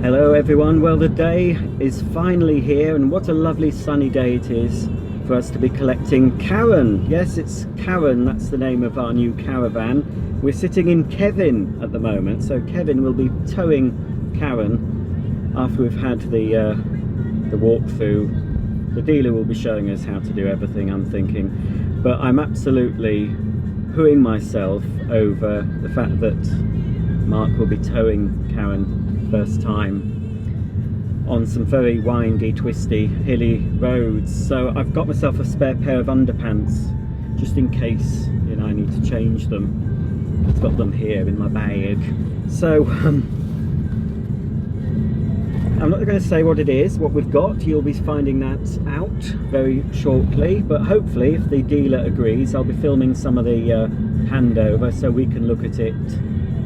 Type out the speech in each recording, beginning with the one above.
Hello everyone, well the day is finally here and what a lovely sunny day it is for us to be collecting Karen. Yes, it's Karen, that's the name of our new caravan. We're sitting in Kevin at the moment, so Kevin will be towing Karen after we've had the walkthrough. The dealer will be showing us how to do everything, I'm thinking, but I'm absolutely hooing myself over the fact that Mark will be towing Karen first time on some very windy, twisty, hilly roads. So I've got myself a spare pair of underpants just in case, you know, I need to change them. I've got them here in my bag. So I'm not going to say what it is, what we've got. You'll be finding that out very shortly, but hopefully if the dealer agrees I'll be filming some of the handover so we can look at it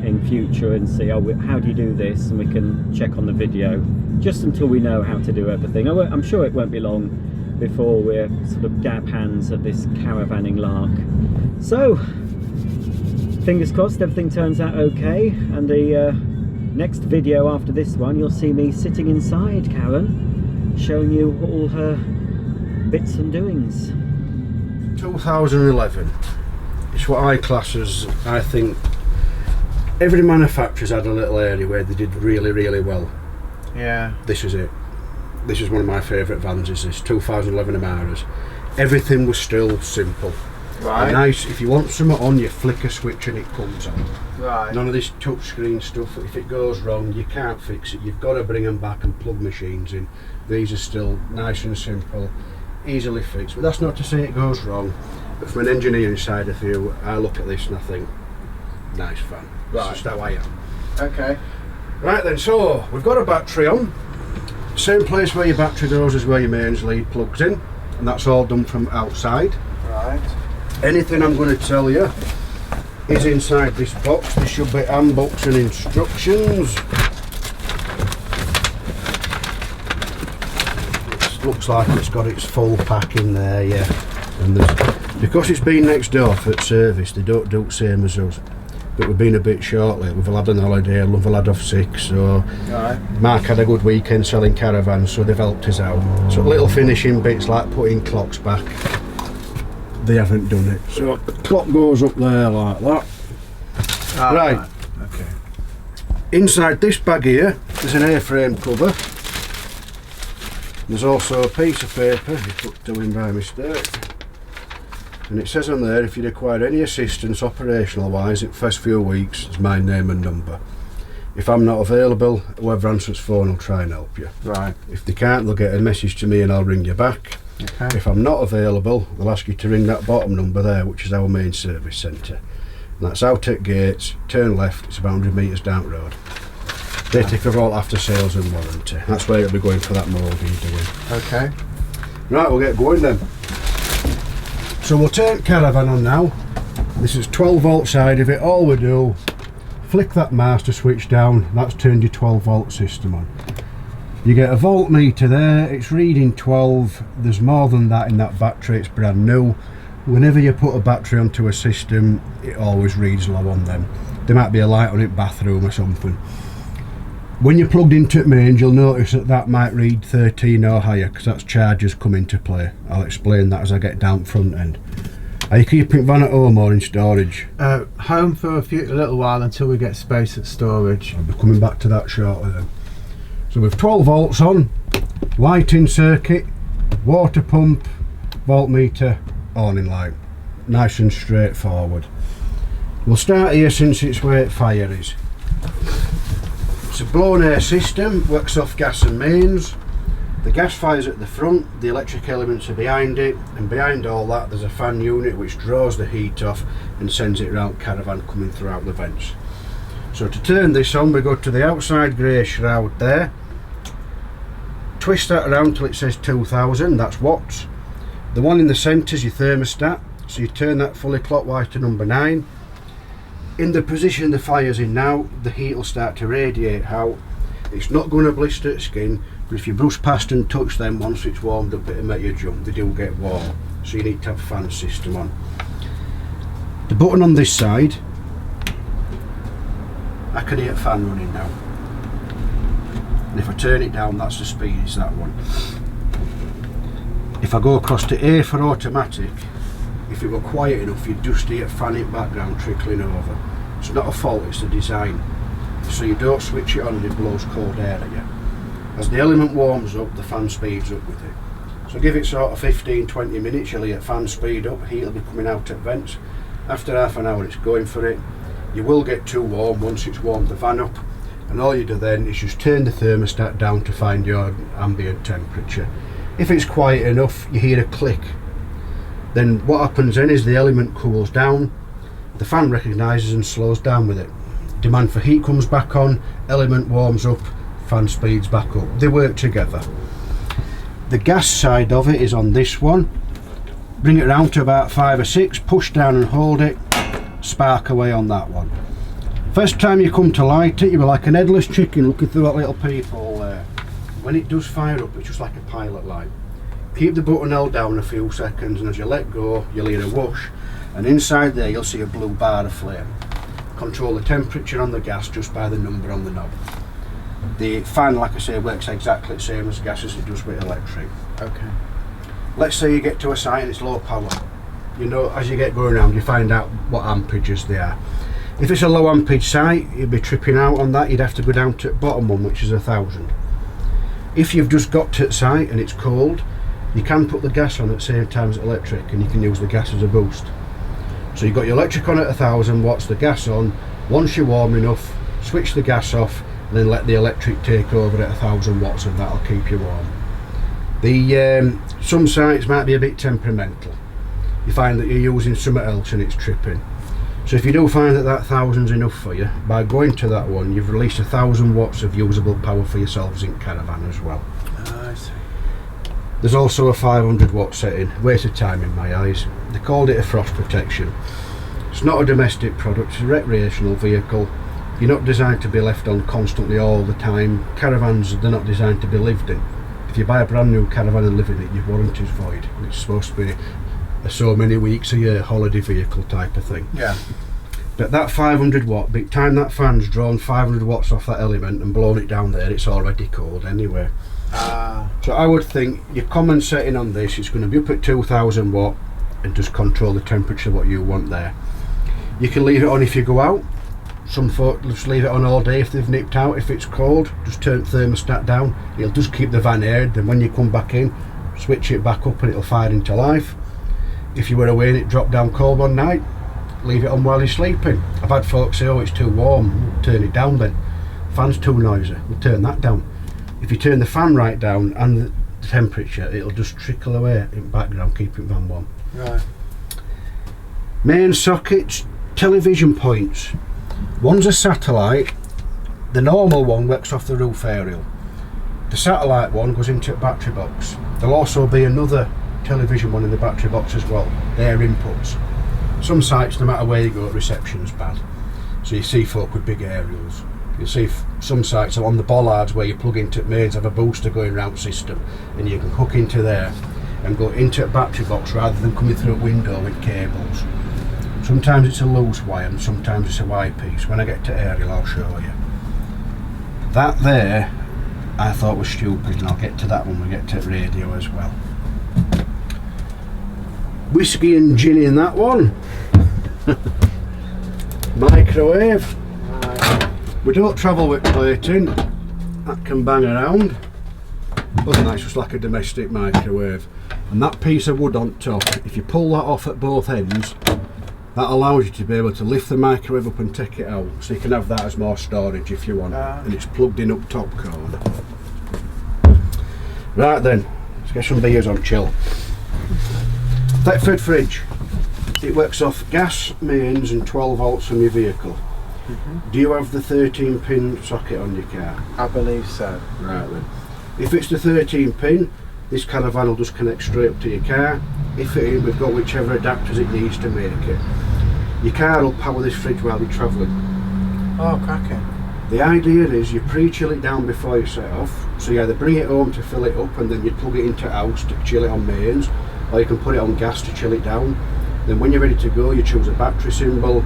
in future and see how do you do this, and we can check on the video just until we know how to do everything. I'm sure it won't be long before we're sort of dab hands at this caravanning lark. So fingers crossed everything turns out okay, and the next video after this one you'll see me sitting inside Karen showing you all her bits and doings. 2011, it's what I class as, I think, every manufacturer's had a little area where they did really well. Yeah. This is it. This is one of my favourite vans, is this 2011 Amaras. Everything was still simple. Right. Nice, if you want something on, you flick a switch and it comes on. Right. None of this touchscreen stuff. If it goes wrong, you can't fix it. You've got to bring them back and plug machines in. These are still nice and simple, easily fixed. But that's not to say it goes wrong. But from an engineering side of view, I look at this and I think, nice van. Right. That's just how I am. Okay. Right then, so we've got a battery on. Same place where your battery goes as where your mains lead plugs in, and that's all done from outside. Right. Anything I'm going to tell you is inside this box. This should be handbooks and instructions. It looks like it's got its full pack in there, yeah. And because it's been next door for service, they don't do the same as us. But we've been a bit short lately. We've had an holiday, another lad off sick, so right. Mark had a good weekend selling caravans, so they've helped us out. So little finishing bits like putting clocks back, they haven't done it. So the clock goes up there like that. Right. Okay. Inside this bag here, there's an airframe cover. There's also a piece of paper you put two in by mistake. And it says on there, if you require any assistance operational wise in the first few weeks, it's my name and number. If I'm not available, whoever answers phone will try and help you. Right. If they can't, they'll get a message to me and I'll ring you back. Okay. If I'm not available, they'll ask you to ring that bottom number there, which is our main service centre. And that's out at gates, turn left, it's about 100 metres down the road. They take over all after sales and warranty. That's where it'll be going for that mould you're doing. Okay. Right, we'll get going then. So we'll turn caravan on now. This is 12 volt side of it. All we do, flick that master switch down, that's turned your 12 volt system on. You get a voltmeter there, it's reading 12, there's more than that in that battery, it's brand new. Whenever you put a battery onto a system, it always reads low on them. There might be a light on it, bathroom or something. When you're plugged into it mains, you'll notice that that might read 13 or higher, because that's chargers come into play. I'll explain that as I get down front end. Are you keeping it van at home or in storage? Home for a little while until we get space at storage. I'll be coming back to that shortly then. So with 12 volts on, lighting circuit, water pump, voltmeter, awning light. Nice and straightforward. We'll start here since it's where fire is. It's a blown air system, works off gas and mains. The gas fire's at the front, the electric elements are behind it, and behind all that there's a fan unit which draws the heat off and sends it around caravan coming throughout the vents. So to turn this on, we go to the outside grey shroud there, twist that around till it says 2000, that's watts. The one in the centre is your thermostat, so you turn that fully clockwise to number 9. In the position the fire's in now, the heat will start to radiate out. It's not going to blister the skin, but if you brush past and touch them once it's warmed up, it'll make you jump. They do get warm, so you need to have a fan system on. The button on this side, I can hear a fan running now. And if I turn it down, that's the speed, it's that one. If I go across to A for automatic, if it were quiet enough, you'd just hear fan in background trickling over. It's not a fault, it's the design. So you don't switch it on and it blows cold air at you. As the element warms up, the fan speeds up with it. So give it sort of 15-20 minutes, you'll hear fan speed up, heat will be coming out at vents. After half an hour it's going for it. You will get too warm once it's warmed the fan up, and all you do then is just turn the thermostat down to find your ambient temperature. If it's quiet enough, you hear a click. Then what happens then is the element cools down, the fan recognises and slows down with it. Demand for heat comes back on, element warms up, fan speeds back up. They work together. The gas side of it is on this one. Bring it around to about 5 or 6, push down and hold it, spark away on that one. First time you come to light it, you'll be like an headless chicken looking through that little peephole there. When it does fire up, it's just like a pilot light. Keep the button held down a few seconds, and as you let go, you'll hear a whoosh, and inside there you'll see a blue bar of flame. Control the temperature on the gas just by the number on the knob. The fan, like I say, works exactly the same as gas as it does with electric. Okay. Let's say you get to a site and it's low power. You know, as you get going around, you find out what amperages they are. If it's a low ampage site, you'd be tripping out on that. You'd have to go down to the bottom one, which is 1000. If you've just got to the site and it's cold, you can put the gas on at the same time as electric, and you can use the gas as a boost. So you've got your electric on at 1000 watts, the gas on. Once you're warm enough, switch the gas off, and then let the electric take over at 1000 watts, and that'll keep you warm. Some sites might be a bit temperamental. You find that you're using something else and it's tripping. So if you do find that 1000's enough for you, by going to that one, you've released 1000 watts of usable power for yourselves in Caravan as well. I see. There's also a 500 watt setting, waste of time in my eyes. They called it a frost protection. It's not a domestic product, it's a recreational vehicle. You're not designed to be left on constantly all the time. Caravans, they're not designed to be lived in. If you buy a brand new caravan and live in it, your warranty's void. It's supposed to be a so many weeks a year holiday vehicle type of thing. Yeah. But that 500 watt, by the time that fan's drawn 500 watts off that element and blown it down there, it's already cold anyway. So I would think your common setting on this is going to be up at 2000 watt and just control the temperature what you want there. You can leave it on if you go out. Some folk just leave it on all day if they've nipped out. If it's cold, just turn the thermostat down. It'll just keep the van aired. Then when you come back in, switch it back up and it'll fire into life. If you were away and it dropped down cold one night, leave it on while you're sleeping. I've had folks say, oh, it's too warm, we'll turn it down then. Fan's too noisy, we'll turn that down. If you turn the fan right down and the temperature, it'll just trickle away in background, keeping van warm. Right. Main sockets, television points. One's a satellite, the normal one works off the roof aerial. The satellite one goes into a battery box. There'll also be another television one in the battery box as well. They're inputs. Some sites, no matter where you go, reception's bad. So you see folk with big aerials. You'll see some sites are on the bollards where you plug into mains, have a booster going round system, and you can hook into there and go into a battery box rather than coming through a window with cables. Sometimes it's a loose wire and sometimes it's a wire piece. When I get to aerial, I'll show you. That there, I thought was stupid, and I'll get to that when we get to radio as well. Whiskey and gin in that one. Microwave. We don't travel with plating. That can bang around. Other than that, it's just like a domestic microwave. And that piece of wood on top, if you pull that off at both ends, that allows you to be able to lift the microwave up and take it out, so you can have that as more storage if you want. And it's plugged in up top corner. Right then, let's get some beers on chill. Thetford fridge. It works off gas, mains and 12 volts from your vehicle. Do you have the 13 pin socket on your car? I believe so. Right then. If it's the 13 pin, this Caravan will just connect straight up to your car. If it ain't, we've got whichever adapters it needs to make it. Your car will power this fridge while you're travelling. Oh, cracking. The idea is you pre-chill it down before you set off, so you either bring it home to fill it up and then you plug it into house to chill it on mains, or you can put it on gas to chill it down. Then when you're ready to go, you choose a battery symbol,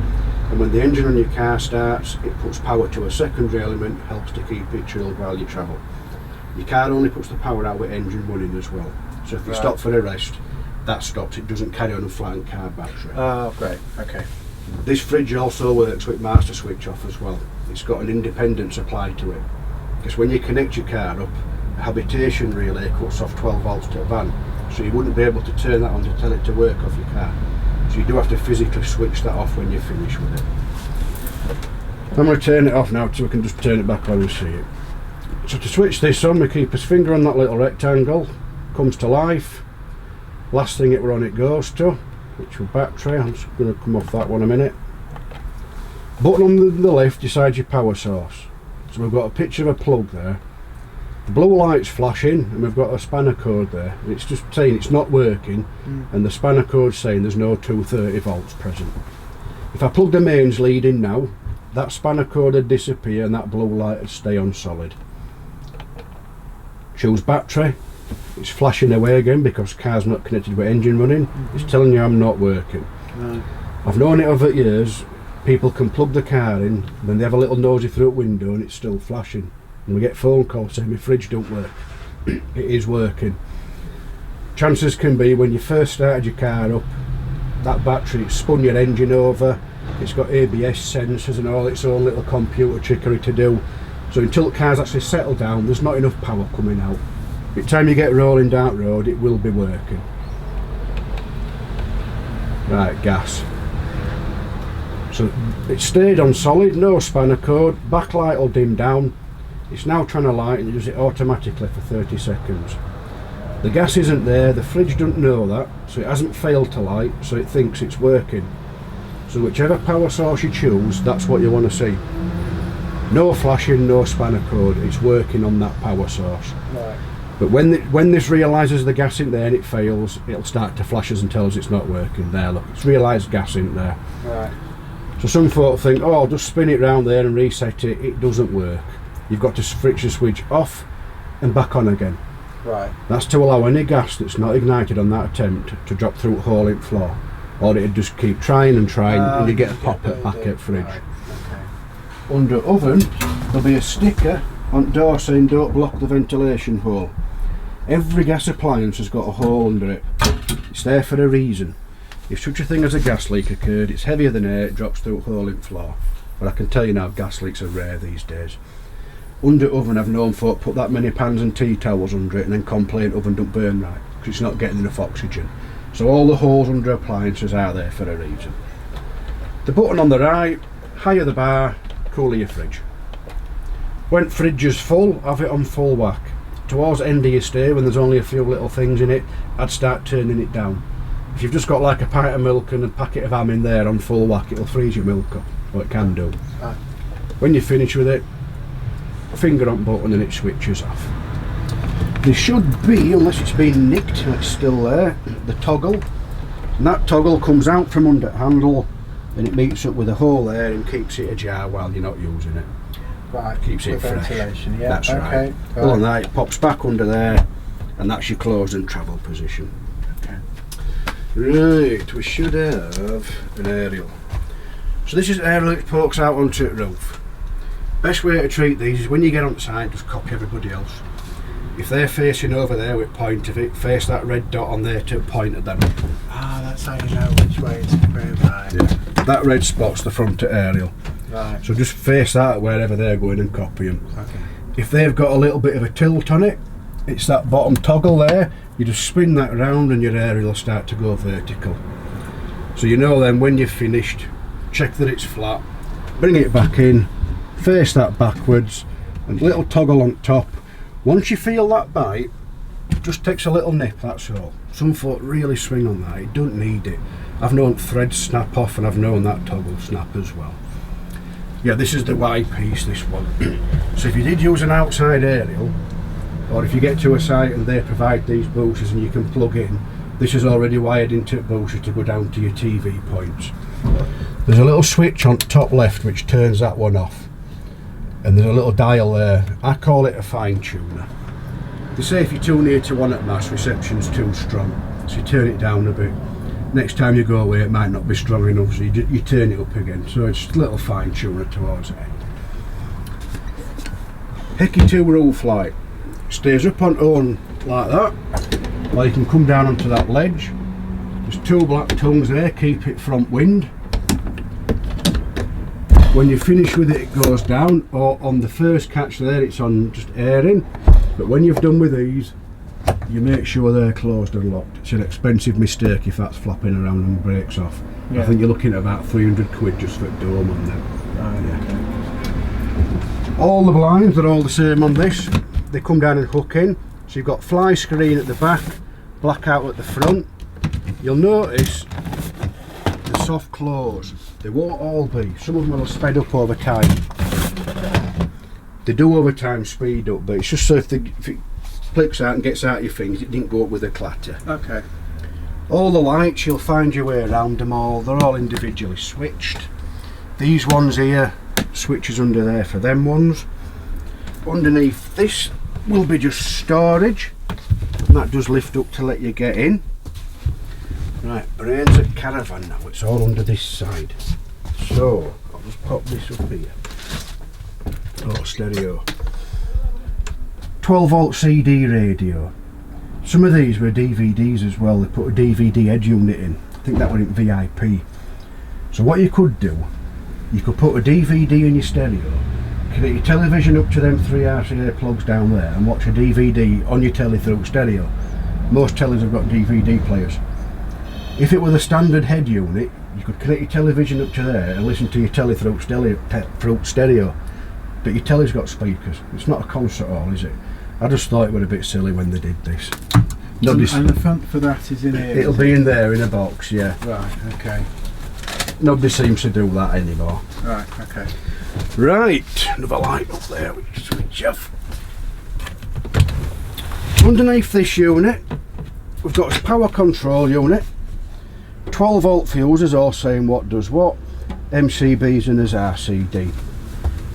and when the engine on your car starts, it puts power to a secondary element, helps to keep it chilled while you travel. Your car only puts the power out with engine running as well. So if you stop for a rest, that stops. It doesn't carry on a flattened car battery. Oh, great. Okay. This fridge also works with master switch off as well. It's got an independent supply to it. Because when you connect your car up, a habitation relay cuts off 12 volts to a van. So you wouldn't be able to turn that on to tell it to work off your car. So you do have to physically switch that off when you're finished with it. I'm going to turn it off now so we can just turn it back on and see it. So to switch this on, we keep his finger on that little rectangle, comes to life. Last thing it on it goes to, which is battery. I'm just going to come off that one a minute. Button on the left decides your power source. So we've got a picture of a plug there. The blue light's flashing and we've got a spanner code there. It's just saying it's not working and the spanner code's saying there's no 230 volts present. If I plug the mains lead in now, that spanner code would disappear and that blue light would stay on solid. Choose battery. It's flashing away again because car's not connected with engine running. It's telling you I'm not working. I've known it over years. People can plug the car in, then they have a little nosy through a window and it's still flashing. And we get phone calls saying my fridge don't work. It is working. Chances can be when you first started your car up, that battery spun your engine over. It's got ABS sensors and all its own little computer trickery to do. So until the car's actually settled down, there's not enough power coming out. By the time you get rolling down the road, it will be working. Right, gas. So it stayed on solid, no spanner code, backlight will dim down. It's now trying to light and it does it automatically for 30 seconds. The gas isn't there, the fridge doesn't know that, so it hasn't failed to light, so it thinks it's working. So whichever power source you choose, that's what you want to see. No flashing, no spanner code, it's working on that power source. Right. But when this realises the gas isn't there and it fails, it'll start to flash us and tell us it's not working. There, look, it's realised gas isn't there. Right. So some folk think, oh, I'll just spin it round there and reset it. It doesn't work. You've got to switch the switch off and back on again. Right. That's to allow any gas that's not ignited on that attempt to drop through a hole in the floor. Or it'd just keep trying and trying and you get a pop at back at fridge. Right. Okay. Under oven, there'll be a sticker on door saying don't block the ventilation hole. Every gas appliance has got a hole under it. It's there for a reason. If such a thing as a gas leak occurred, it's heavier than air, it drops through a hole in the floor. But I can tell you now, gas leaks are rare these days. Under oven, I've known folk put that many pans and tea towels under it and then complain oven don't burn right because it's not getting enough oxygen. So all the holes under appliances are there for a reason. The button on the right, higher the bar, cooler your fridge. When fridge is full, have it on full whack. Towards the end of your stay, when there's only a few little things in it, I'd start turning it down. If you've just got like a pint of milk and a packet of ham in there on full whack, it'll freeze your milk up, or it can do. When you finish with it, finger on button and it switches off. There should be, unless it's been nicked and it's still there, the toggle. And that toggle comes out from under the handle and it meets up with a hole there and keeps it ajar while you're not using it. Right. Keeps it fresh. Ventilation, yeah. That's right. Okay. Other than that, it pops back under there and that's your closed and travel position. Okay. Right, we should have an aerial. So this is an aerial that pokes out onto the roof. Best way to treat these is when you get on the side, just copy everybody else. If they're facing over there with point of it, face that red dot on there to point at them. Ah, that's how you know which way it's going. Right. Yeah. That red spot's the front of aerial. Right. So just face that wherever they're going and copy them. Okay. If they've got a little bit of a tilt on it, it's that bottom toggle there. You just spin that around and your aerial will start to go vertical. So you know then when you've finished, check that it's flat, bring it back in, face that backwards, and little toggle on top. Once you feel that bite, just takes a little nip, that's all. Some folk really swing on that, it don't need it. I've known threads snap off and I've known that toggle snap as well. Yeah, this is the Y piece, this one. So if you did use an outside aerial, or if you get to a site and they provide these boosters and you can plug in, this is already wired into the booster to go down to your TV points. There's a little switch on top left which turns that one off. And there's a little dial there. I call it a fine tuner. They say if you're too near to one at mass, reception's too strong, so you turn it down a bit. next time you go away it might not be strong enough, so you turn it up again. So it's just a little fine tuner towards the end. Hickey 2 roof light stays up on own like that, or you can come down onto that ledge. There's 2 black tongues there, keep it front wind. When you finish with it, it goes down, or on the first catch there it's on just airing, but when you've done with these you make sure they're closed and locked. It's an expensive mistake if that's flapping around and breaks off. I think you're looking at about 300 quid just for a dome on them. Okay. All the blinds are all the same on this. They come down and hook in, so you've got fly screen at the back, blackout at the front. You'll notice the soft close, they won't all be, some of them will sped up over time. They do over time speed up, but it's just so if it flips out and gets out your fingers, it didn't go up with a clatter. Okay. All the lights, you'll find your way around them all, they're all individually switched. These ones here, switches under there for them ones. Underneath this will be just storage, and that does lift up to let you get in. Right, brains at Caravan now, it's all under this side. So, I'll just pop this up here. Oh, stereo. 12 volt CD radio. Some of these were DVDs as well, they put a DVD head unit in. I think that went in VIP. So what you could do, you could put a DVD in your stereo, connect your television up to them 3 RCA plugs down there and watch a DVD on your telly through stereo. Most tellies have got DVD players. If it were the standard head unit, you could connect your television up to there and listen to your telly through stereo. But your telly's got speakers. It's not a concert hall, is it? I just thought it was a bit silly when they did this. And the front for that is in here? It'll be in there in a box, yeah. Right, okay. Nobody seems to do that anymore. Right, okay. Right, another light up there, we can switch off. Underneath this unit, we've got a power control unit. 12 volt fuses, all saying what does what. MCBs and as RCD.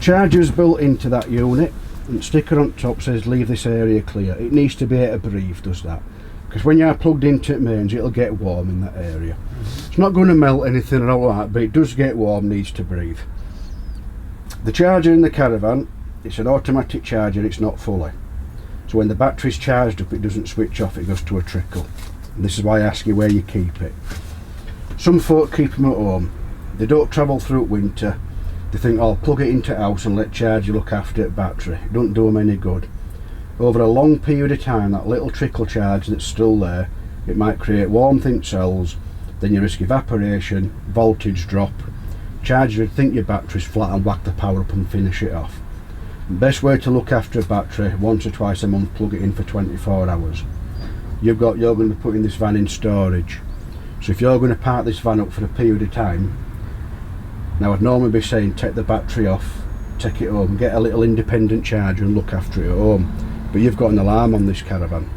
Chargers built into that unit, and sticker on top says leave this area clear. It needs to be able to breathe, does that? Because when you're plugged into it mains, it'll get warm in that area. It's not going to melt anything or all that, but it does get warm, needs to breathe. The charger in the Caravan, it's an automatic charger, it's not fully. So when the battery's charged up, it doesn't switch off, it goes to a trickle. And this is why I ask you where you keep it. Some folk keep them at home. They don't travel through winter. They think, oh, I'll plug it into house and let charger look after it battery. It don't do them any good. Over a long period of time, that little trickle charge that's still there, it might create warmth in cells, then you risk evaporation, voltage drop. Charger would think your battery's flat and whack the power up and finish it off. The best way to look after a battery, once or twice a month, plug it in for 24 hours. You're going to be putting this van in storage. So if you're going to park this van up for a period of time, now I'd normally be saying take the battery off, take it home, get a little independent charger and look after it at home. But you've got an alarm on this Caravan.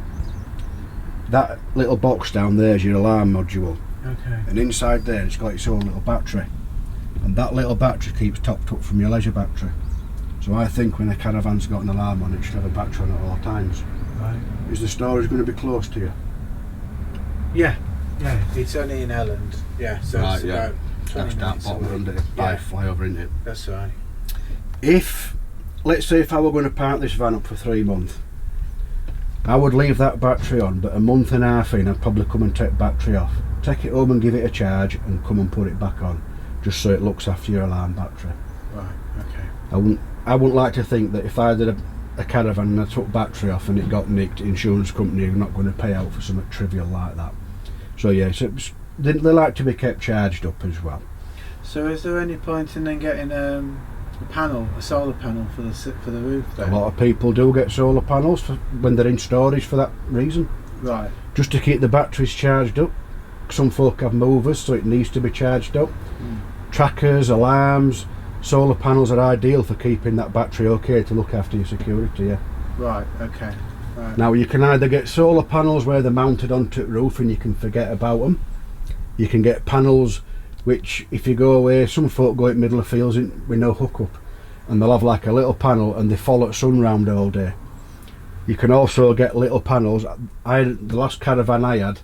That little box down there is your alarm module. Okay. And inside there it's got its own little battery. And that little battery keeps topped up from your leisure battery. So I think when a Caravan's got an alarm on it, it should have a battery on it at all times. Right. Is the storage going to be close to you? Yeah, it's only in Elland. Yeah, so Right, it's yeah. about 20 That's that minutes bottom away. under it. Yeah. Fly over into it. That's right. If, let's say if I were going to park this van up for 3 months, I would leave that battery on, but a month and a half in I'd probably come and take battery off. Take it home and give it a charge and come and put it back on, just so it looks after your alarm battery. Right, okay. I wouldn't like to think that if I did a Caravan and I took battery off and it got nicked, insurance company are not going to pay out for something trivial like that. So yeah, they like to be kept charged up as well. So is there any point in then getting a solar panel for the roof then? A lot of people do get solar panels when they're in storage for that reason. Right. Just to keep the batteries charged up. Some folk have movers, so it needs to be charged up. Trackers, alarms, solar panels are ideal for keeping that battery okay to look after your security. Yeah. Right, okay. Right. Now you can either get solar panels where they're mounted onto the roof and you can forget about them. You can get panels which, if you go away, some folk go in middle of fields with no hookup, and they'll have like a little panel and they follow the sun round all day. You can also get little panels. The last Caravan I had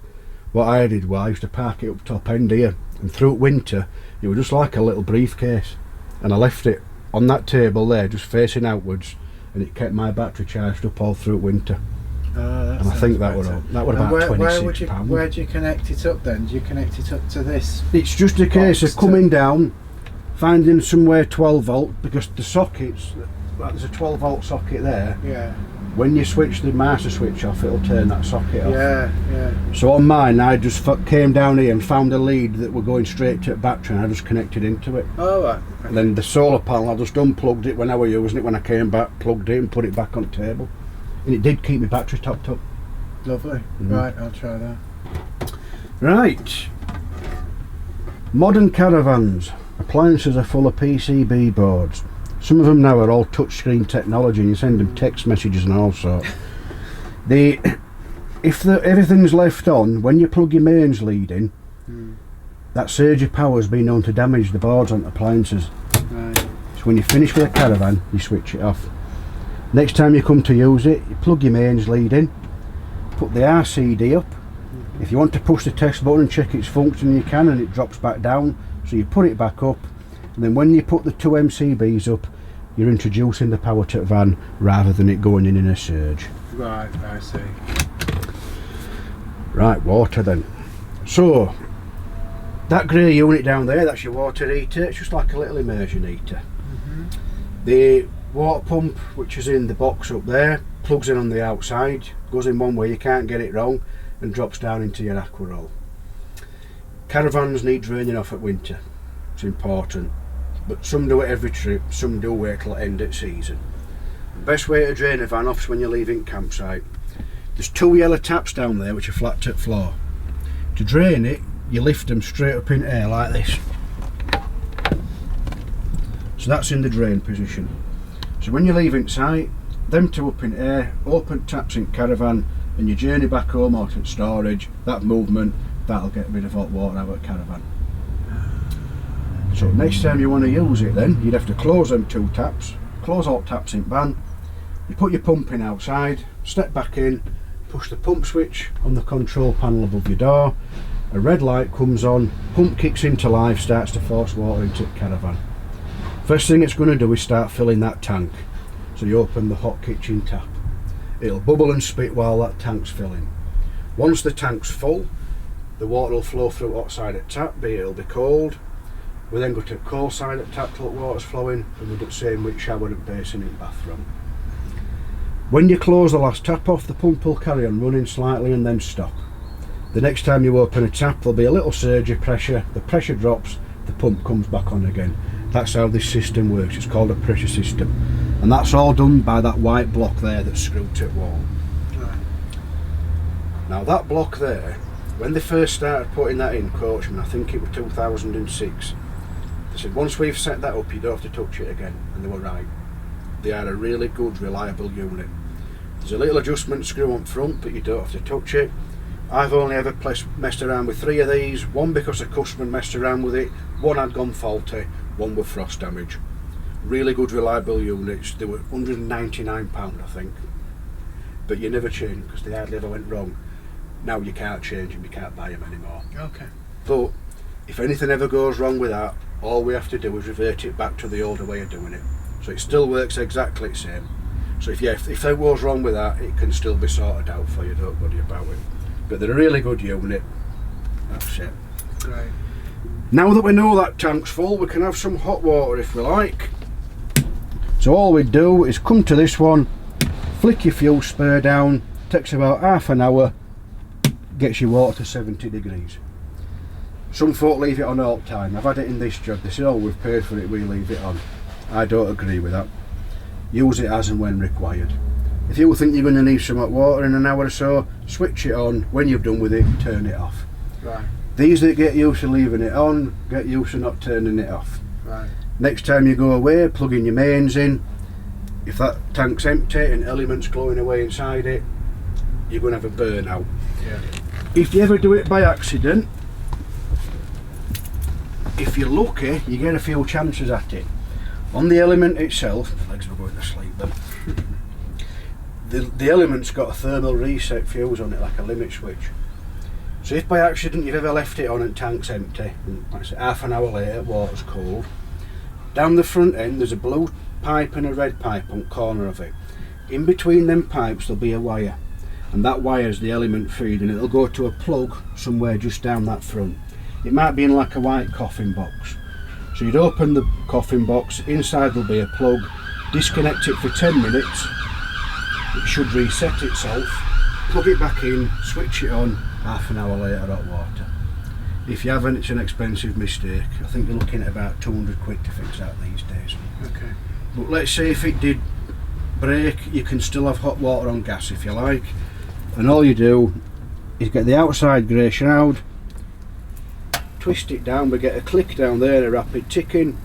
what I did was I used to park it up top end here, and through winter it was just like a little briefcase, and I left it on that table there just facing outwards, and it kept my battery charged up all through winter. And I think that would about £26. Where do you connect it up then? Do you connect it up to this? It's just a case of coming down, finding somewhere 12 volt, because the sockets, there's a 12 volt socket there. Yeah. When you switch the master switch off, it'll turn that socket off. Yeah, yeah. So on mine, I just came down here and found a lead that were going straight to the battery, and I just connected into it. Oh, right. Okay. And then the solar panel, I just unplugged it when I was using it. When I came back, plugged it and put it back on the table. And it did keep my battery topped up. Lovely. Right, I'll try that. Right. Modern caravans. Appliances are full of PCB boards. Some of them now are all touchscreen technology, and you send them text messages and all sorts. If everything's left on, when you plug your mains lead in, that surge of power has been known to damage the boards on appliances. Right. So when you finish with a caravan, you switch it off. Next time you come to use it, you plug your mains lead in, put the RCD up. If you want to push the test button and check its function, you can, and it drops back down. So you put it back up, and then when you put the 2 MCBs up, you're introducing the power to the van rather than it going in a surge. Right, I see. Right, water then. So, that grey unit down there, that's your water heater. It's just like a little immersion heater. The water pump, which is in the box up there, plugs in on the outside, goes in one way, you can't get it wrong, and drops down into your aqua roll. Caravans need draining off at winter. It's important. But some do it every trip, some do wait till the end of season. The best way to drain a van off is when you're leaving campsite. There's 2 yellow taps down there which are flat to the floor. To drain it, you lift them straight up in air like this. So that's in the drain position. So when you leave site, them 2 up in air, open taps in caravan, and you journey back home or to storage, that movement, that'll get rid of hot water out of the caravan. So next time you want to use it then, you'd have to close them 2 taps, close all taps in van, you put your pump in outside, step back in, push the pump switch on the control panel above your door, a red light comes on, pump kicks into life, starts to force water into the caravan. First thing it's going to do is start filling that tank. So you open the hot kitchen tap. It'll bubble and spit while that tank's filling. Once the tank's full, the water will flow through the hot side of the tap, it'll be cold. We then go to the cold side of the tap till the water's flowing, and we do the same with shower and basin in the bathroom. When you close the last tap off, the pump will carry on running slightly and then stop. The next time you open a tap, there'll be a little surge of pressure, the pressure drops, the pump comes back on again. That's how this system works. It's called a pressure system, and that's all done by that white block there that's screwed to the wall. Right. Now that block there, when they first started putting that in, Coachman, I think it was 2006, they said once we've set that up you don't have to touch it again, and they were right. They are a really good, reliable unit. There's a little adjustment screw on front, but you don't have to touch it. I've only ever messed around with 3 of these, one because a customer messed around with it, one had gone faulty, one with frost damage. Really good, reliable units. They were £199 I think, but you never change because they hardly ever went wrong. Now you can't change them, you can't buy them anymore. Okay. But if anything ever goes wrong with that, all we have to do is revert it back to the older way of doing it. So it still works exactly the same. So if there goes wrong with that, it can still be sorted out for you, don't worry about it. But they're a really good unit. That's it. Great. Now that we know that tank's full, we can have some hot water if we like. So all we do is come to this one, flick your fuel spur down, takes about half an hour, gets your water to 70 degrees. Some folk leave it on all the time. I've had it in this job, they say, oh, we've paid for it, we leave it on. I don't agree with that. Use it as and when required. If you think you're going to need some hot water in an hour or so, switch it on. When you've done with it, turn it off. Right. These that get used to leaving it on, get used to not turning it off. Right. Next time you go away, plug in your mains in. If that tank's empty and elements glowing away inside it, you're going to have a burnout. Yeah. If you ever do it by accident, if you're lucky, you get a few chances at it. On the element itself, my legs were going to sleep then. The element's got a thermal reset fuse on it, like a limit switch. So if by accident you've ever left it on and tank's empty, and like I say, half an hour later water's cold, down the front end there's a blue pipe and a red pipe on the corner of it. In between them pipes there'll be a wire, and that wire's the element feed, and it'll go to a plug somewhere just down that front. It might be in like a white coffin box. So you'd open the coffin box, inside there'll be a plug, disconnect it for 10 minutes, it should reset itself, plug it back in, switch it on, half an hour later hot water. If you haven't, it's an expensive mistake. I think you're looking at about 200 quid to fix that these days. Okay. But let's say if it did break, you can still have hot water on gas if you like, and all you do is get the outside grey shroud, twist it down, we get a click down there, a rapid ticking,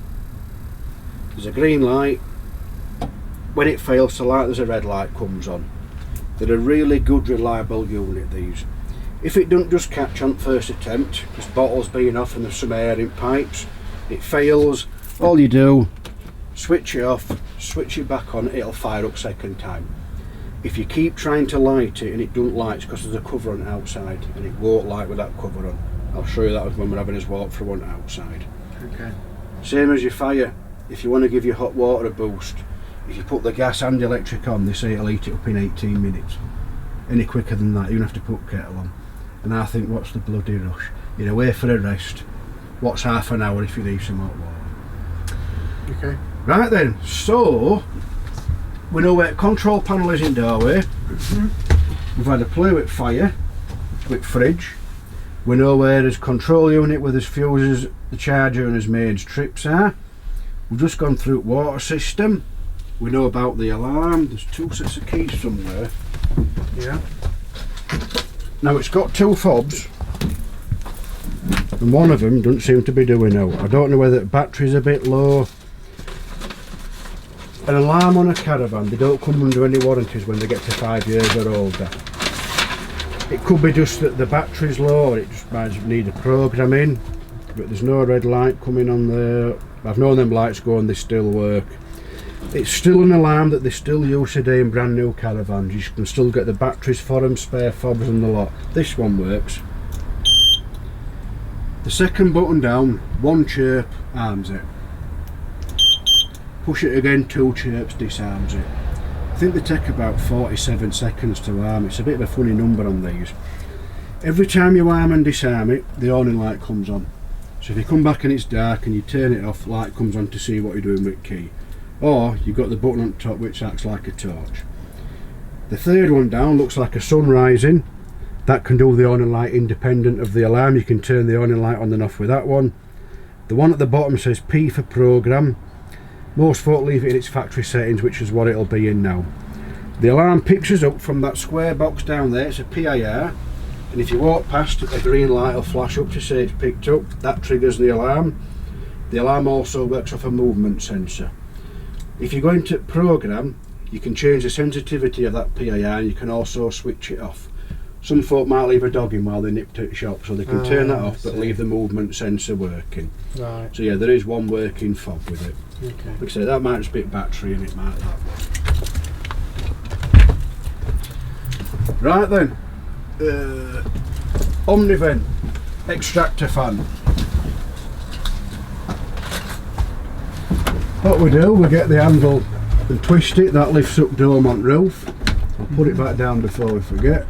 there's a green light, when it fails to light there's a red light comes on. They're a really good reliable unit, these. If it doesn't just catch on first attempt, this bottle's been off and there's some air in pipes, it fails, all you do, switch it off, switch it back on, it'll fire up second time. If you keep trying to light it and it don't light, it's because there's a cover on the outside and it won't light with that cover on. I'll show you that when we're having us walk through one outside. Okay. Same as your fire, if you want to give your hot water a boost, if you put the gas and the electric on, they say it'll heat it up in 18 minutes. Any quicker than that, you don't have to put kettle on. And I think, what's the bloody rush? You're away for a rest. What's half an hour if you need some hot water? Okay. Right then, so we know where the control panel is in doorway. We've had a play with fire, with fridge. We know where his control unit with his fuses, the charger and his mains trips are. We've just gone through water system. We know about the alarm. There's 2 sets of keys somewhere. Yeah. Now it's got 2 fobs, and one of them doesn't seem to be doing out. I don't know whether the battery's a bit low. An alarm on a caravan, they don't come under any warranties when they get to 5 years or older. It could be just that the battery's low, or it just might need a programming, but there's no red light coming on there. I've known them lights go and they still work. It's still an alarm that they still use today in brand new caravans. You can still get the batteries for them, spare fobs and the lot. This one works. The second button down, 1 chirp, arms it. Push it again, 2 chirps, disarms it. I think they take about 47 seconds to arm. It's a bit of a funny number on these. Every time you arm and disarm it, the warning light comes on. So if you come back and it's dark and you turn it off, light comes on to see what you're doing with the key. Or you've got the button on top which acts like a torch. The third one down looks like a sun rising. That can do the warning light independent of the alarm. You can turn the warning light on and off with that one. The one at the bottom says P for program. Most folk leave it in its factory settings, which is what it'll be in now. The alarm picks us up from that square box down there. It's a PIR, and if you walk past, a green light will flash up to say it's picked up. That triggers the alarm. The alarm also works off a movement sensor. If you go into program, you can change the sensitivity of that PIR. You can also switch it off. Some folk might leave a dog in while they nip to the shop, so they can turn that off but leave the movement sensor working. Right. So yeah, there is one working fob with it. Okay. Like I say, that might just be battery and it might that one. Right then, Omnivent Extractor Fan. What we do, we get the handle and twist it, that lifts up dome on roof. I'll put it back down before we forget.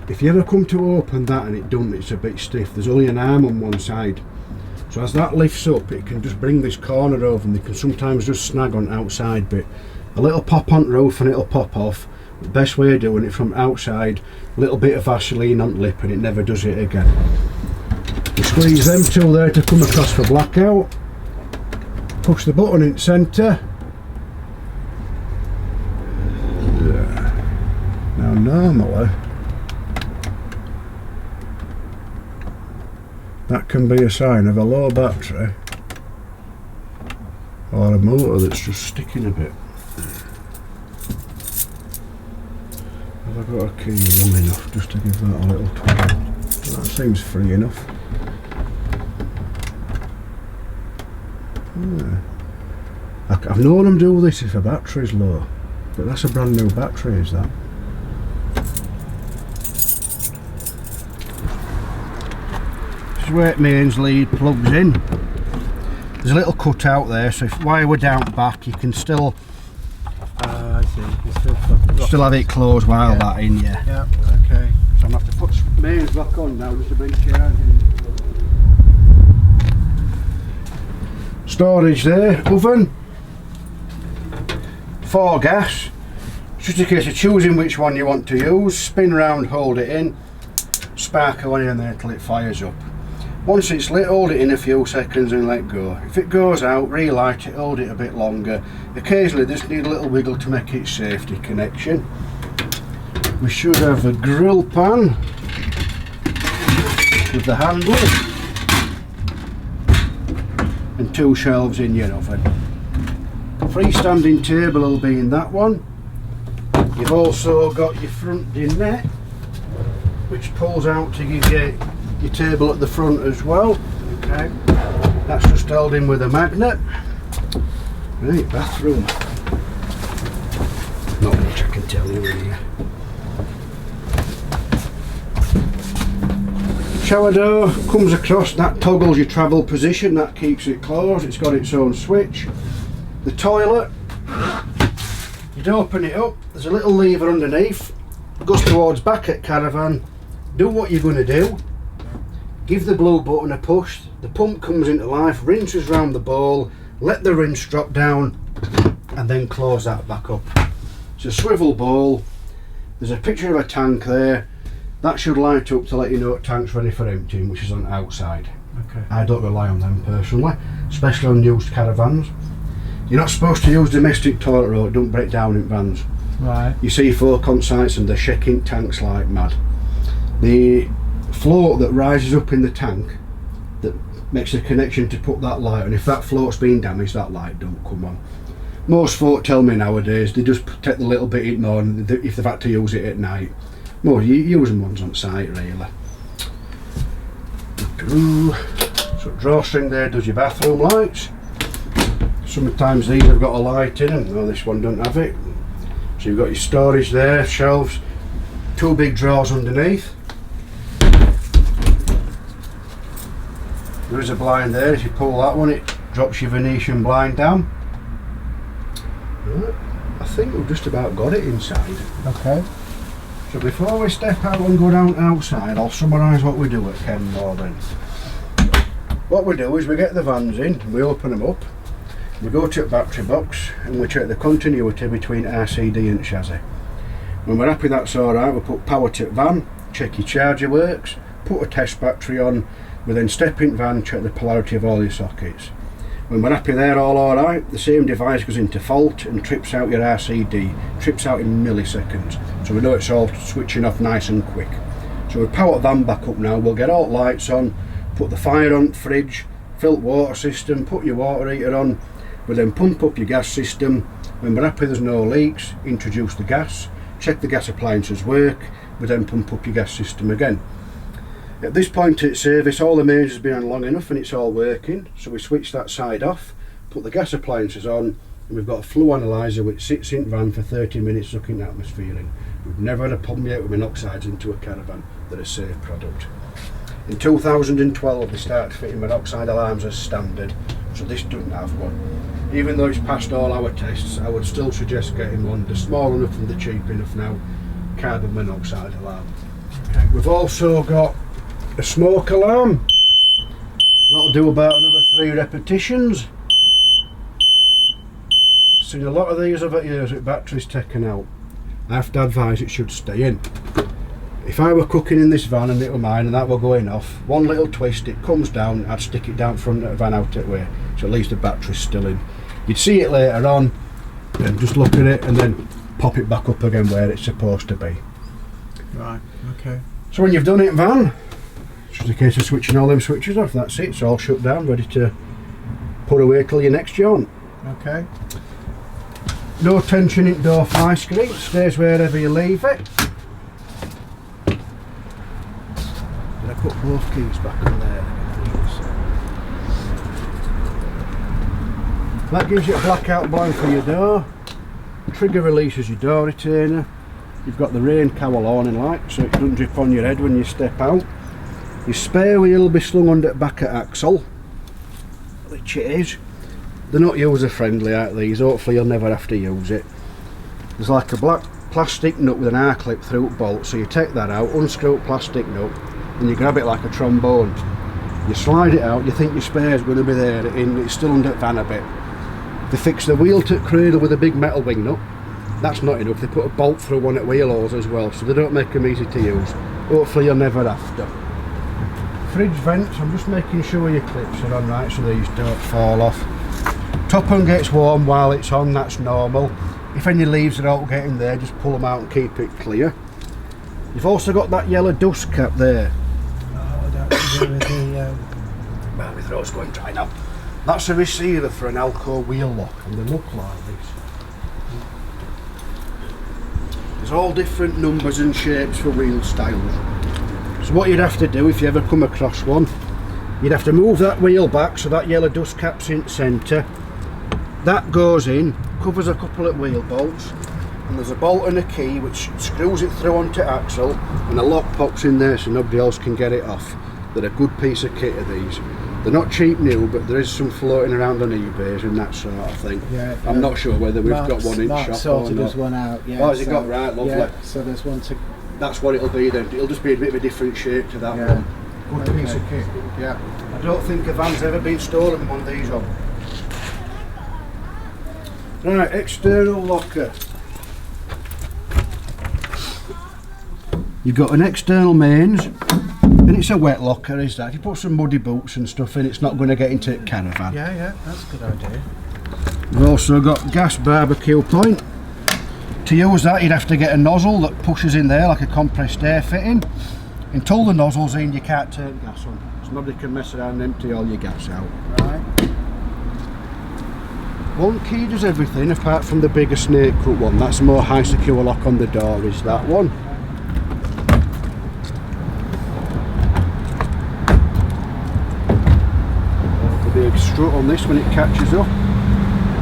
If you ever come to open that and it don't, it's a bit stiff, there's only an arm on one side. So as that lifts up, it can just bring this corner over, and they can sometimes just snag on the outside bit. A little pop on the roof and it'll pop off. The best way of doing it from outside, a little bit of Vaseline on the lip and it never does it again. You squeeze them 2 there to come across for blackout. Push the button in centre. Now normally that can be a sign of a low battery or a motor that's just sticking a bit. Have I got a key long enough just to give that a little twirl? That seems free enough. Yeah. I've known them do this if a battery's low, but that's a brand new battery, is that? This is where mains lead plugs in. There's a little cut out there, so if while we're down back, you can still I see. You still have it closed while that in, yeah. Yeah. Okay. So I'm going to have to put mains back on now just to bring charge in. Storage there, oven, 4 gas. It's just a case of choosing which one you want to use, spin round, hold it in, spark away in there till it fires up. Once it's lit, hold it in a few seconds and let go. If it goes out, relight it, hold it a bit longer. Occasionally just need a little wiggle to make it safety connection. We should have a grill pan with the handle and 2 shelves in your oven. Freestanding table will be in that one. You've also got your front dinette, which pulls out to give you your table at the front as well. Okay, that's just held in with a magnet. Right, bathroom. Not much I can tell you in here. Shower door comes across, that toggles your travel position, that keeps it closed, it's got its own switch. The toilet, you'd open it up, there's a little lever underneath, goes towards back at Caravan. Do what you're going to do, give the blue button a push, the pump comes into life, rinses round the bowl, let the rinse drop down and then close that back up. It's a swivel bowl, there's a picture of a tank there. That should light up to let you know the tank's ready for emptying, which is on the outside. Okay. I don't rely on them personally, especially on used caravans. You're not supposed to use domestic toilet roll, don't break down in vans. Right. You see folk on sites and they're shaking tanks like mad. The float that rises up in the tank that makes a connection to put that light on, if that float's been damaged, that light don't come on. Most folk tell me nowadays they just take the little bit in the morning if they've had to use it at night. More you using ones on site really. So drawstring there does your bathroom lights. Sometimes these have got a light in them, no, this one don't have it. So you've got your storage there, shelves, 2 big drawers underneath. There is a blind there, if you pull that one it drops your Venetian blind down. Right. I think we've just about got it inside. Okay. So before we step out and go down outside, I'll summarise what we do at Kenmore then. What we do is we get the vans in, we open them up, we go to the battery box and we check the continuity between RCD and chassis. When we're happy that's alright, we put power to the van, check your charger works, put a test battery on, we then step in van, check the polarity of all your sockets. When we're happy they're all alright, the same device goes into fault and trips out your RCD, trips out in milliseconds. So we know it's all switching off nice and quick. So we power the van back up now, we'll get all lights on, put the fire on, fridge, filter water system, put your water heater on, we then pump up your gas system. When we're happy there's no leaks, introduce the gas, check the gas appliances work, we then pump up your gas system again. At this point at service all the mains has been on long enough and it's all working, so we switch that side off, put the gas appliances on, and we've got a flow analyzer which sits in van for 30 minutes sucking the atmosphere in. We've never had a problem yet with monoxides into a caravan. They're a safe product. In 2012 they started fitting monoxide alarms as standard, so this doesn't have one. Even though it's passed all our tests, I would still suggest getting one. They're small enough and they're cheap enough now. Carbon monoxide alarm. Okay. We've also got a smoke alarm. That'll do about another 3 repetitions. Seen a lot of these over years with batteries taken out. I have to advise it should stay in. If I were cooking in this van and it were mine and that were going off, one little twist, it comes down, I'd stick it down front of the van out that way, so at least the battery's still in. You'd see it later on and just look at it and then pop it back up again where it's supposed to be. Right, okay. So when you've done it van, it's just a case of switching all them switches off, that's it, it's all shut down, ready to put away till your next jaunt. Okay. No tension in door fly screen, stays wherever you leave it. Did I put both keys back on there? That gives you a blackout blind for your door. Trigger releases your door retainer. You've got the rain cowl awning light so it doesn't drip on your head when you step out. Your spare wheel will be slung under the back of axle, which it is. They're not user friendly out these, hopefully you'll never have to use it. There's like a black plastic nut with an R-clip through the bolt, so you take that out, unscrew the plastic nut, and you grab it like a trombone. You slide it out, you think your spare's going to be there, it's still under the van a bit. They fix the wheel to cradle with a big metal wing nut. That's not enough, they put a bolt through one at wheel holes as well, so they don't make them easy to use. Hopefully you'll never have to. Fridge vents, I'm just making sure your clips are on right so these don't fall off. Top one gets warm while it's on, that's normal. If any leaves are out getting there, just pull them out and keep it clear. You've also got that yellow dust cap there. Oh, that's to do with the... Well, my throat's going dry now. That's a receiver for an Alco wheel lock, and they look like this. There's all different numbers and shapes for wheel styles. So what you'd have to do if you ever come across one, you'd have to move that wheel back so that yellow dust cap's in centre. That goes in, covers a couple of wheel bolts, and there's a bolt and a key which screws it through onto axle, and a lock pops in there so nobody else can get it off. They're a good piece of kit of these. They're not cheap new, but there is some floating around on eBay and that sort of thing. Yeah, I'm not sure whether we've got one in Mark shop sorted or not. us one out. Yeah, oh, has he got right? Lovely. Yeah, so there's one to... That's what it'll be then. It'll just be a bit of a different shape to that one. Good piece of kit. Yeah. I don't think a van's ever been stolen with one of these on. Right, external locker. You've got an external mains, and it's a wet locker, is that? If you put some muddy boots and stuff in, it's not going to get into the caravan. Yeah, that's a good idea. We've also got gas barbecue point. To use that, you'd have to get a nozzle that pushes in there like a compressed air fitting. Until the nozzle's in, you can't turn gas on. So nobody can mess around and empty all your gas out. Right. One key does everything apart from the bigger snake cut one. That's a more high secure lock on the door, is that one. The big strut on this when it catches up.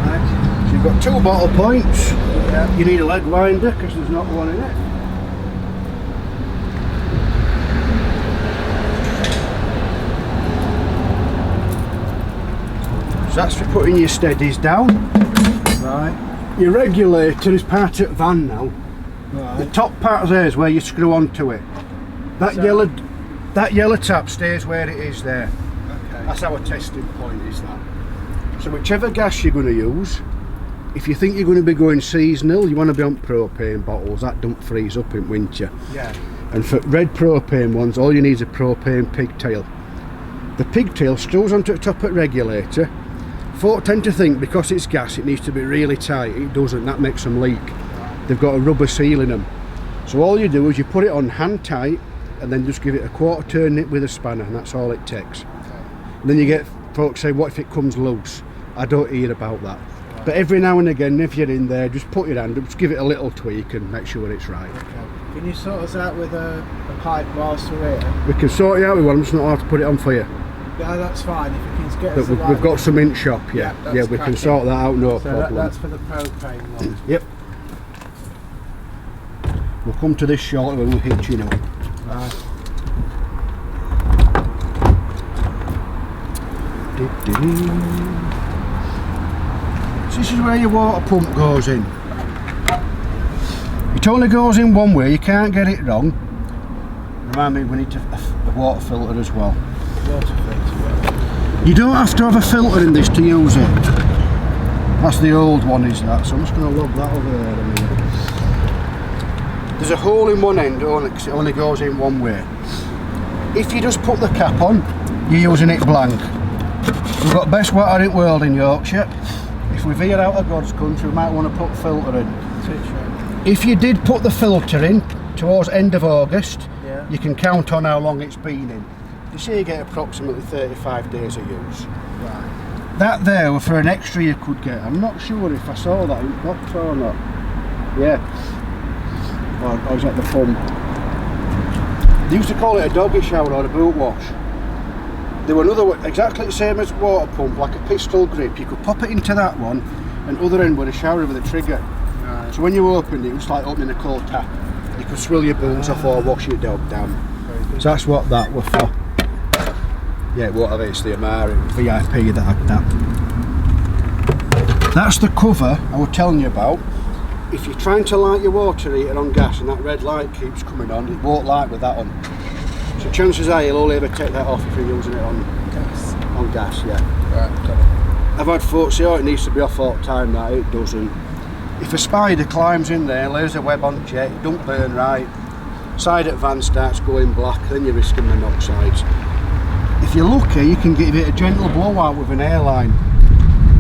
Right. So you've got 2 bottle points. Yeah. You need a leg winder because there's not one in it. So that's for putting your steadies down. Right. Your regulator is part of the van now. Right. The top part there is where you screw onto it. That yellow tab stays where it is there. Okay. That's our testing point, is that. So whichever gas you're going to use, if you think you're going to be going seasonal, you want to be on propane bottles. That don't freeze up in winter. Yeah. And for red propane ones, all you need is a propane pigtail. The pigtail screws onto the top of the regulator. Folk tend to think because it's gas it needs to be really tight. It doesn't, that makes them leak. They've got a rubber seal in them. So all you do is you put it on hand tight and then just give it a quarter turn it with a spanner, and that's all it takes. And then you get folks say, what if it comes loose? I don't hear about that. But every now and again, if you're in there, just put your hand up, just give it a little tweak and make sure it's right. Okay. Can you sort us out with a pipe whilst we're here? We can sort you out with one, I'm just not allowed to put it on for you. Yeah, that's fine. If you can get But us we've got some in shop, yeah. Yeah, we cracking. can sort that out, no So problem. that's for the propane one. Yep. We'll come to this shortly when we're hitching up. Right. So this is where your water pump goes in. It only goes in one way, you can't get it wrong. Remind me, we need a water filter as well. Water filter, yeah. You don't have to have a filter in this to use it. That's the old one, is that? So I'm just going to lob that over there a minute. There's a hole in one end only because it only goes in one way. If you just put the cap on, you're using it blank. We've got best water in the world in Yorkshire. If we veer out of God's country, we might want to put filter in. If you did put the filter in towards end of August, yeah, you can count on how long it's been in. You say you get approximately 35 days of use. Right. That there were for an extra you could get. I'm not sure if I saw that in box or not. Yeah. Or is that the pump? They used to call it a doggy shower or a boot wash. There were another one, exactly the same as water pump, like a pistol grip. You could pop it into that one, and other end with a shower with a trigger. Right. So when you opened it, it was like opening a cold tap. You could swill your boots off or wash your dog down. So that's what that was for. Yeah, it won't have it, it's the Amari VIP That's the cover I was telling you about. If you're trying to light your water heater on gas and that red light keeps coming on, it won't light with that on. So chances are you'll only ever take that off if you're using it on gas. On gas, yeah. Right, got it. I've had folks say, oh, it needs to be off all the time. That it doesn't. If a spider climbs in there, lays a web on jet, it don't burn right. Side of van starts going black, then you're risking the monoxides. If you're lucky, you can give it a gentle blowout with an airline.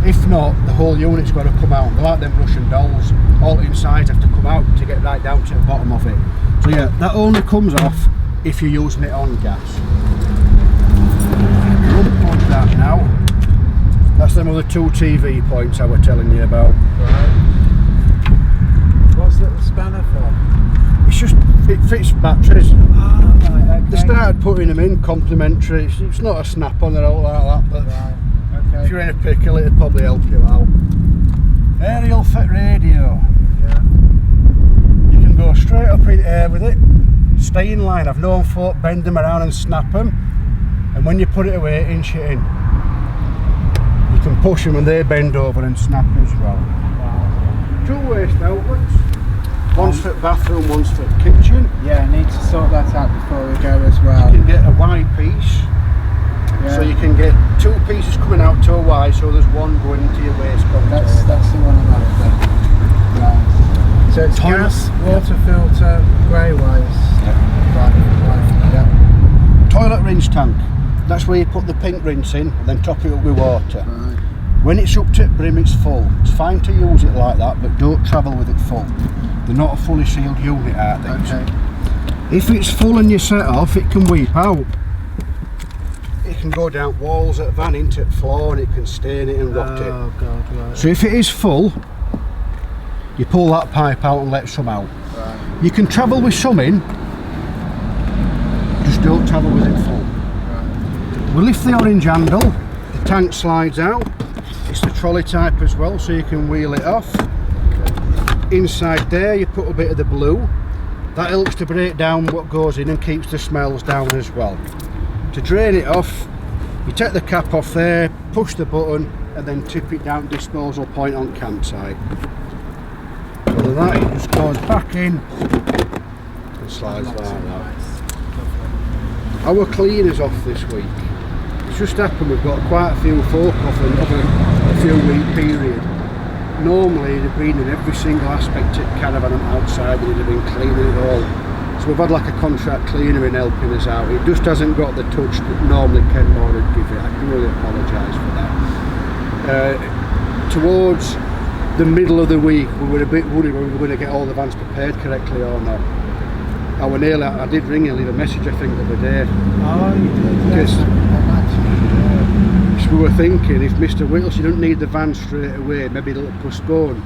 If not, the whole unit's got to come out. They're like them Russian dolls. All the insides have to come out to get right down to the bottom of it. So yeah, that only comes off if you're using it on gas. Unplug that now. That's them other 2 TV points I was telling you about. Right. What's the spanner for? It's just, it fits batteries. Ah, right, okay. They started putting them in complimentary. It's not a snap-on or all like that, but Right, okay. if you're in a pickle, it'll probably help you out. Aerial fit radio. Yeah. You can go straight up in air with it. Stay in line. I've known folk bend them around and snap them, and when you put it away, inch it in. You can push them and they bend over and snap as well. Wow. 2 waste outlets. One's for bathroom, one's for kitchen. Yeah, I need to sort that out before we go as well. You can get a Y piece. Yeah. So you can get 2 pieces coming out to a Y, so there's one going into your waste container. That's the one I'm after. Right. So it's Toilet. gas, water filter, grey waste. Right, yeah. Toilet rinse tank. That's where you put the pink rinse in and then top it up with water. Right. When it's up to brim, it's full. It's fine to use it like that, but don't travel with it full. They're not a fully sealed unit, are these? Okay. If it's full and you set off, it can weep out. It can go down walls at van into the floor and it can stain it and rot it. Oh God, right. So if it is full, you pull that pipe out and let some out. Right. You can travel with some in, just don't travel with it full. Right. We lift the orange handle, the tank slides out. It's the trolley type as well, so you can wheel it off. Inside there you put a bit of the blue. That helps to break down what goes in and keeps the smells down as well. To drain it off, you take the cap off there, push the button and then tip it down to disposal point on campsite. After that it just goes back in and slides like that. Our cleaners off this week. It's just happened we've got quite a few folk off over a few week period. Normally they've been in every single aspect of caravan and outside, they'd have been cleaning it all. So we've had like a contract cleaner in helping us out. It just hasn't got the touch that normally Ken Moore would give it. I can really apologise for that. Towards the middle of the week we were a bit worried whether we were going to get all the vans prepared correctly or not. I did ring and leave a message I think the other day. Oh, you did. Yes. Yes. So we were thinking if Mr. Whittles didn't need the van straight away, maybe they'll postpone.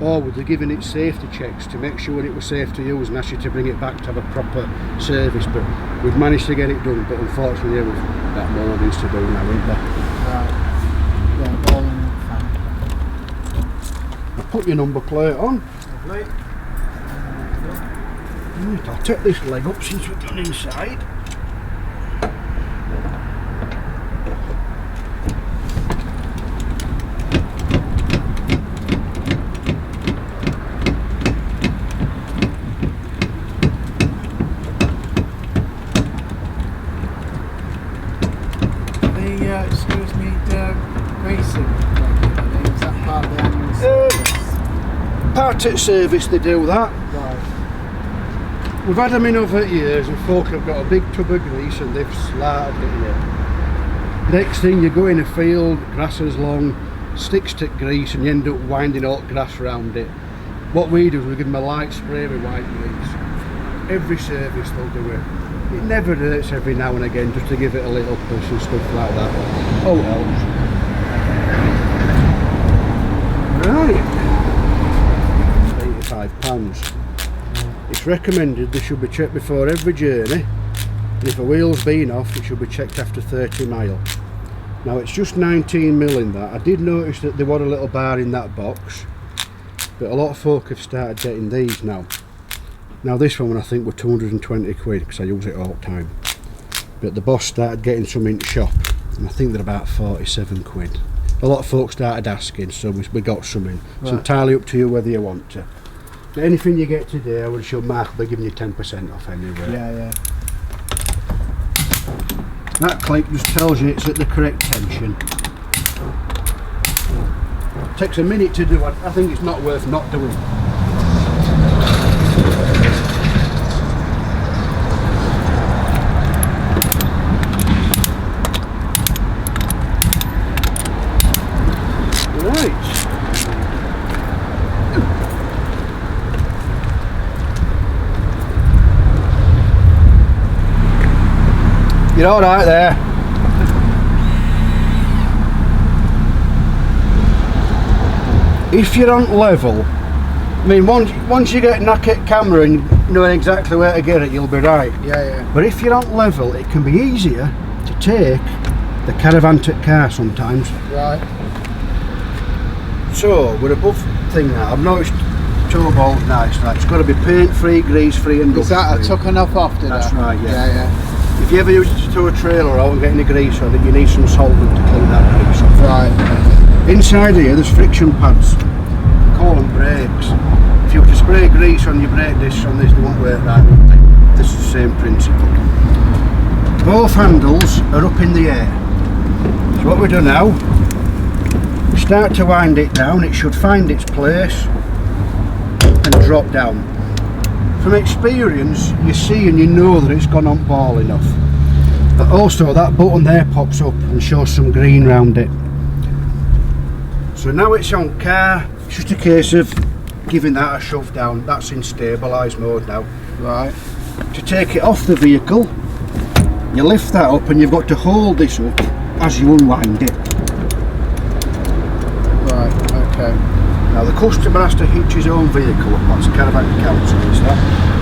Or would they giving it safety checks to make sure it was safe to use and ask you to bring it back to have a proper service. But we've managed to get it done, but unfortunately we've got more things to do now, isn't there? Right. Yeah, ball in the fan. I'll put your number plate on. Lovely. Right, I'll take this leg up since we've done inside. Excuse me, the racing, is that part of the annual service? Part of service they do that. Right. We've had them in over years and folk have got a big tub of grease and they've slattered it here. Next thing you go in a field, grass is long, sticks to grease and you end up winding all grass around it. What we do is we give them a light spray with white grease. Every service they'll do it. It never hurts every now and again just to give it a little push and stuff like that. Oh, it helps. Right. £85. It's recommended they should be checked before every journey, and if a wheel's been off it should be checked after 30 mile. Now it's just 19 mil in that. I did notice that there was a little bar in that box, but a lot of folk have started getting these now. Now this one I think were 220 quid because I use it all the time. but the boss started getting some in the shop, and I think they're about 47 quid. A lot of folks started asking, so we got some in. It's entirely up to you whether you want to. But anything you get today, I would show Mark will be giving you 10% off anyway. Yeah. That click just tells you it's at the correct tension. It takes a minute to do. I think it's not worth not doing. You're all right there. If you're on level, I mean, once you get knack at camera and know exactly where to get it, you'll be right. Yeah. But if you're on level, it can be easier to take the caravan to car sometimes. Right. So we're above thing now. I've noticed toe bolt's nice. Like, it's got to be paint free, grease free, and Is that a tuck enough off? That's right. Yeah. If you ever use it to tow a trailer out and get any grease on it, you need some solvent to clean that grease off. Right. Inside here, there's friction pads. We call them brakes. If you were to spray grease on your brake discs on this, they won't work right, would they? This is the same principle. Both handles are up in the air. So what we do now, we start to wind it down. It should find its place and drop down. From experience, you see and you know that it's gone on ball enough. But also that button there pops up and shows some green round it. So now it's on car, it's just a case of giving that a shove down. That's in stabilised mode now. Right. To take it off the vehicle, you lift that up and you've got to hold this up as you unwind it. Right, okay. Now the customer has to hitch his own vehicle up, that's Caravan Council, is that?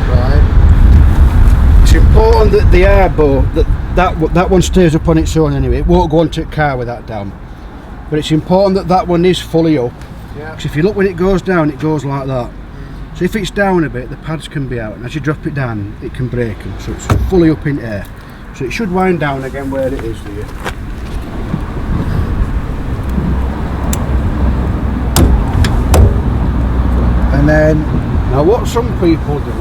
Right. It's important that the airboat, that one stays up on its own anyway. It won't go onto the car with that down. But it's important that that one is fully up. Yeah. Because if you look when it goes down, it goes like that. So if it's down a bit, the pads can be out, and as you drop it down, it can break them. So it's fully up in air. So it should wind down again where it is there. And then, now what some people do,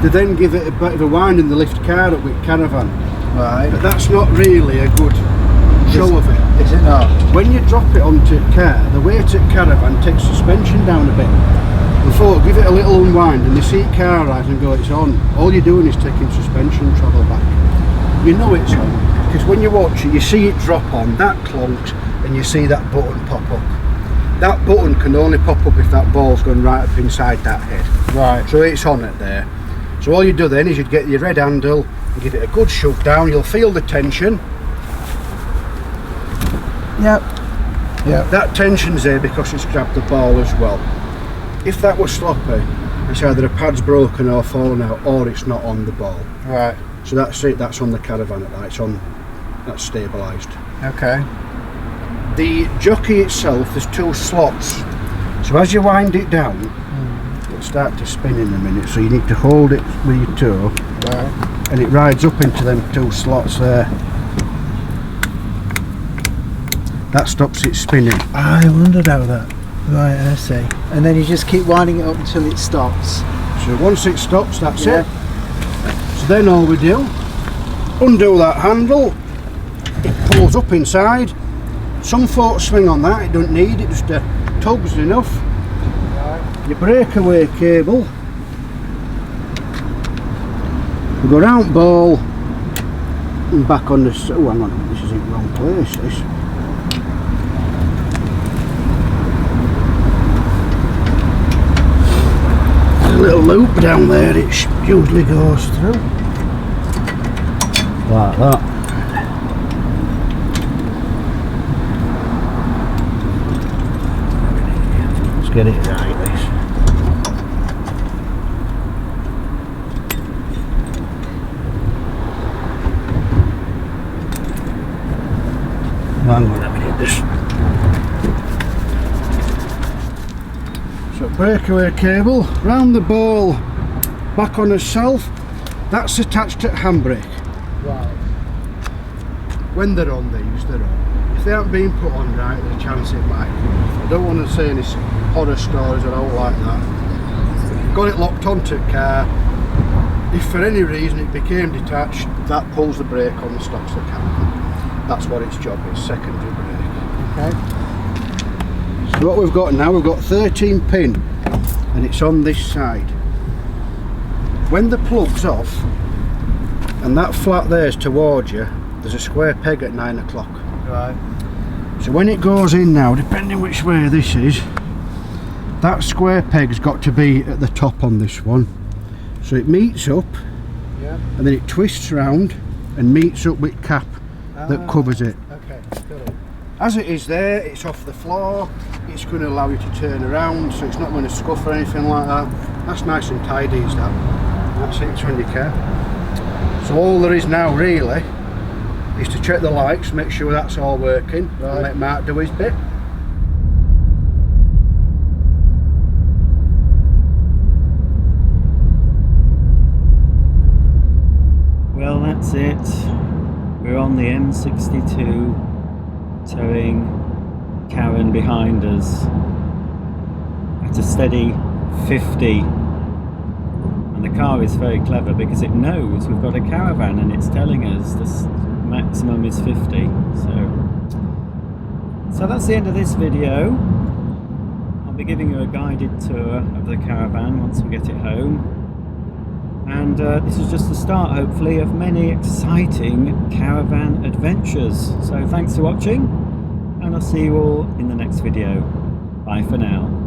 they then give it a bit of a wind and they lift car up with Caravan. right. But that's not really a good show of it. Is it not? When you drop it onto car, the weight at Caravan takes suspension down a bit. Before, give it a little unwind and they see car rise and go, it's on. All you're doing is taking suspension travel back. You know it's on, because when you watch it, you see it drop on, that clunks, and you see that button pop up. That button can only pop up if that ball's gone right up inside that head. Right. So it's on it there. So all you do then is you'd get your red handle and give it a good shove down. You'll feel the tension. Yep. That tension's there because it's grabbed the ball as well. If that was sloppy, it's either the pad's broken or fallen out, or it's not on the ball. Right. So that's it, that's on the Caravan at that, it's on, that's stabilised. Okay. The jockey itself, there's two slots. So as you wind it down, it'll start to spin in a minute, so you need to hold it with your toe. Right. And it rides up into them two slots there. That stops it spinning. I wondered how that. Right, I see. And then you just keep winding it up until it stops. So once it stops, that's it. So then all we do, undo that handle, it pulls up inside. Some folks swing on that, it don't need it, just tugs enough. Right. Your breakaway cable, we go round ball and back on this. Oh, hang on, this is in the wrong place. This. There's a little loop down there, it usually goes through. Like that. Let's get it right, this. Hang on a minute, this. So breakaway cable, round the ball, back on itself, that's attached to handbrake. Right. when they're on these, they're on. If they haven't been put on right, there's a chance it might come off. I don't want to say any horror stories or all like that. If you've got it locked onto a car, if for any reason it became detached, that pulls the brake on and stops the caravan. That's what its job is, secondary brake. Okay. So what we've got now, we've got 13 pin and it's on this side. When the plug's off and that flat there's towards you, there's a square peg at 9 o'clock. Right. So when it goes in now, depending which way this is, that square peg's got to be at the top on this one. So it meets up, Yeah. and then it twists round and meets up with cap that covers it. Okay. Got it. As it is there, it's off the floor, it's going to allow you to turn around, so it's not going to scuff or anything like that. That's nice and tidy, is that? That's it on your car. So all there is now really is to check the lights, make sure that's all working, and let Mark do his bit. Well, that's it. We're on the M62, towing Karen behind us at a steady 50. And the car is very clever because it knows we've got a caravan and it's telling us the maximum is 50. So that's the end of this video. I'll be giving you a guided tour of the caravan once we get it home. And this is just the start, hopefully, of many exciting caravan adventures. So thanks for watching, and I'll see you all in the next video. Bye for now.